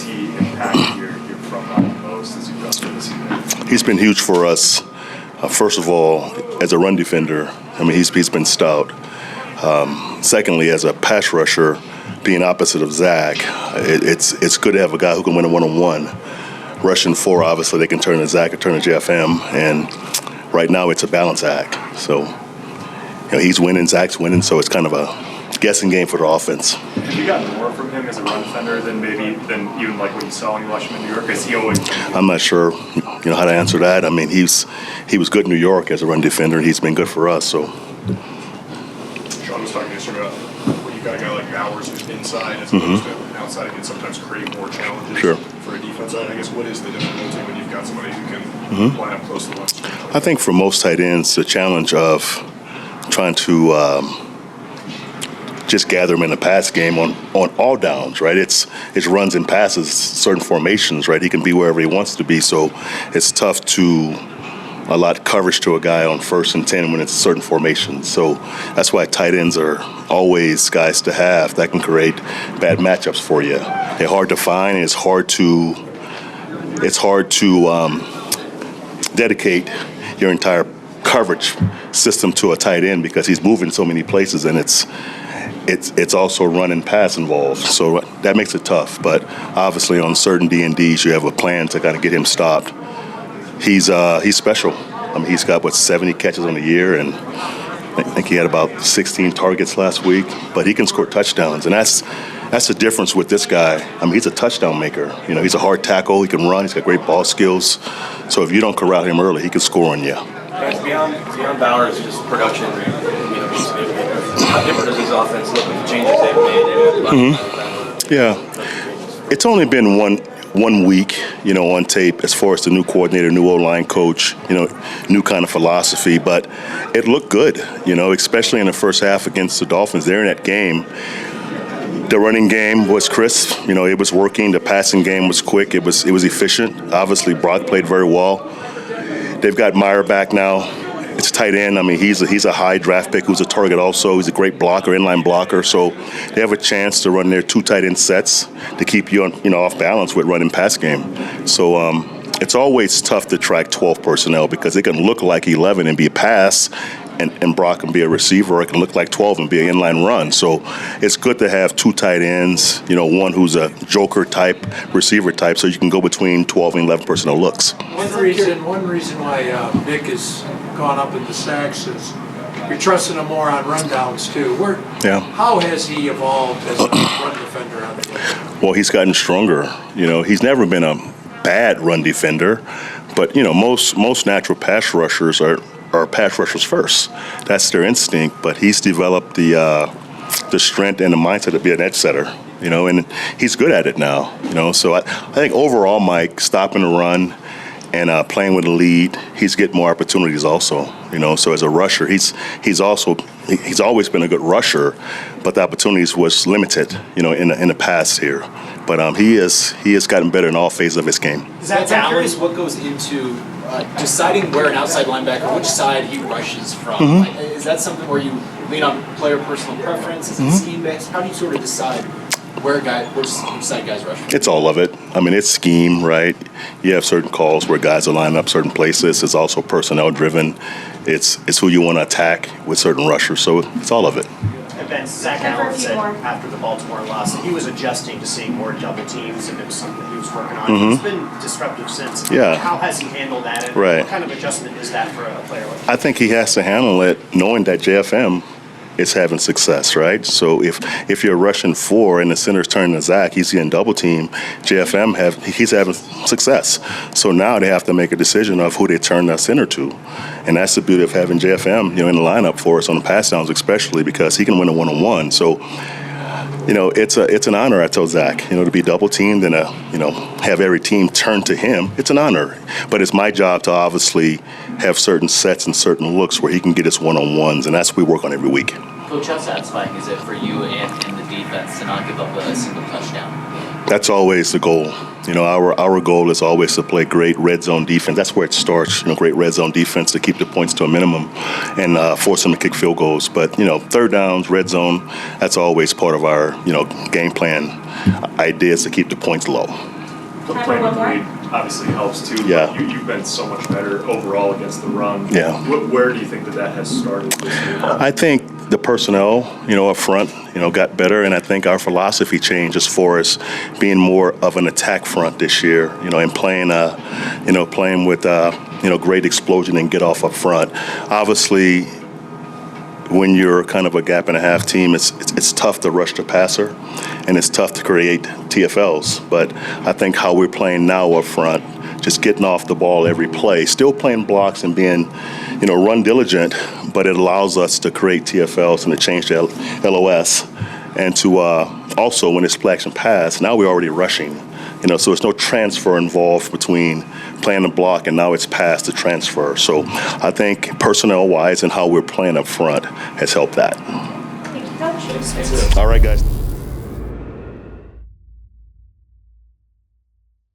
he impacted your front line most as you've gone through this season? He's been huge for us. First of all, as a run defender, I mean, he's been stout. Secondly, as a pass rusher, being opposite of Zach, it's good to have a guy who can win a one-on-one. Rushing 4, obviously, they can turn to Zach or turn to JFM, and right now it's a balance act. So, he's winning, Zach's winning, so it's kind of a guessing game for the offense. Have you gotten more from him as a run defender than even like what you saw when you watched him in New York? Is he always? I'm not sure, how to answer that. I mean, he was good in New York as a run defender, and he's been good for us. So. Sean was talking yesterday about when you got a guy like Bowers who's inside as opposed to outside, it can sometimes create more challenges for a defense. I guess what is the difficulty when you've got somebody who can line up close to the line? I think for most tight ends, the challenge of trying to just gather him in the pass game on all downs, right? It's runs and passes, certain formations, right? He can be wherever he wants to be, so it's tough to allot coverage to a guy on 1st and 10 when it's certain formations. So that's why tight ends are always guys to have that can create bad matchups for you. They're hard to find, and it's hard to dedicate your entire coverage system to a tight end because he's moving so many places, and it's also run and pass involved. So that makes it tough. But obviously on certain D&Ds, you have a plan to kind of get him stopped. He's special. I mean, he's got, 70 catches on the year, and I think he had about 16 targets last week. But he can score touchdowns, and that's the difference with this guy. I mean, he's a touchdown maker. He's a hard tackle. He can run. He's got great ball skills. So if you don't corral him early, he can score on you. Guys, beyond Bowers' just production, how different does this offense look with the changes they've made? Yeah, it's only been one week, on tape as far as the new coordinator, new O-line coach, new kind of philosophy, but it looked good, especially in the first half against the Dolphins. They're in that game. The running game was crisp, it was working. The passing game was quick. It was efficient. Obviously, Brock played very well. They've got Meyer back now. It's tight end. I mean, he's a high draft pick who's a target also. He's a great blocker, inline blocker. So they have a chance to run their 2 tight end sets to keep you off balance with running pass game. So it's always tough to track 12 personnel because it can look like 11 and be a pass, and Brock can be a receiver, or it can look like 12 and be an inline run. So it's good to have 2 tight ends, one who's a joker type, receiver type, so you can go between 12 and 11 personnel looks. One reason why Nick has gone up in the sacks is you're trusting him more on rundowns too. How has he evolved as a run defender on the field? Well, he's gotten stronger. He's never been a bad run defender, but most natural pass rushers are pass rushers first. That's their instinct, but he's developed the strength and the mindset to be an edge setter, and he's good at it now, So I think overall, Mike, stopping the run and playing with the lead, he's getting more opportunities also, So as a rusher, he's always been a good rusher, but the opportunities was limited, in the past here. But he has gotten better in all phases of his game. I'm curious what goes into deciding where an outside linebacker, which side he rushes from. Is that something where you lean on player personal preference? Is it scheme based? How do you sort of decide which side guys rush from? It's all of it. I mean, it's scheme, right? You have certain calls where guys are lining up certain places. It's also personnel driven. It's who you want to attack with certain rushers. So it's all of it. And Ben, Zach Allen said after the Baltimore loss that he was adjusting to seeing more double teams, and it was something he was working on. It's been disruptive since. Yeah. How has he handled that? And right. What kind of adjustment is that for a player like that? I think he has to handle it knowing that JFM is having success, right? So if you're rushing 4 and the center's turning to Zach, he's getting double team, he's having success. So now they have to make a decision of who they turn that center to. And that's the beauty of having JFM, in the lineup for us on the pass downs, especially because he can win a one-on-one. So, it's an honor, I tell Zach, to be double teamed and have every team turn to him. It's an honor. But it's my job to obviously have certain sets and certain looks where he can get his one-on-ones, and that's what we work on every week. Coach, how satisfying is it for you and in the defense to not give up a single touchdown? That's always the goal. Our goal is always to play great red zone defense. That's where it starts. Great red zone defense to keep the points to a minimum and force them to kick field goals. But third downs, red zone, that's always part of our game plan ideas to keep the points low. playing with the lead obviously helps too. Yeah. But you've been so much better overall against the run. Yeah. Where do you think that has started this year? I think the personnel, up front, got better, and I think our philosophy changed as far as being more of an attack front this year, and playing with, great explosion and get off up front. Obviously, when you're kind of a gap and a half team, it's tough to rush the passer, and it's tough to create TFLs. But I think how we're playing now up front, just getting off the ball every play, still playing blocks and being, run diligent, but it allows us to create TFLs and to change the LOS, and to also when it's play action pass, now we're already rushing. So there's no transfer involved between playing the block and now it's past the transfer. So I think personnel-wise and how we're playing up front has helped that. Thank you, Coach. All right, guys.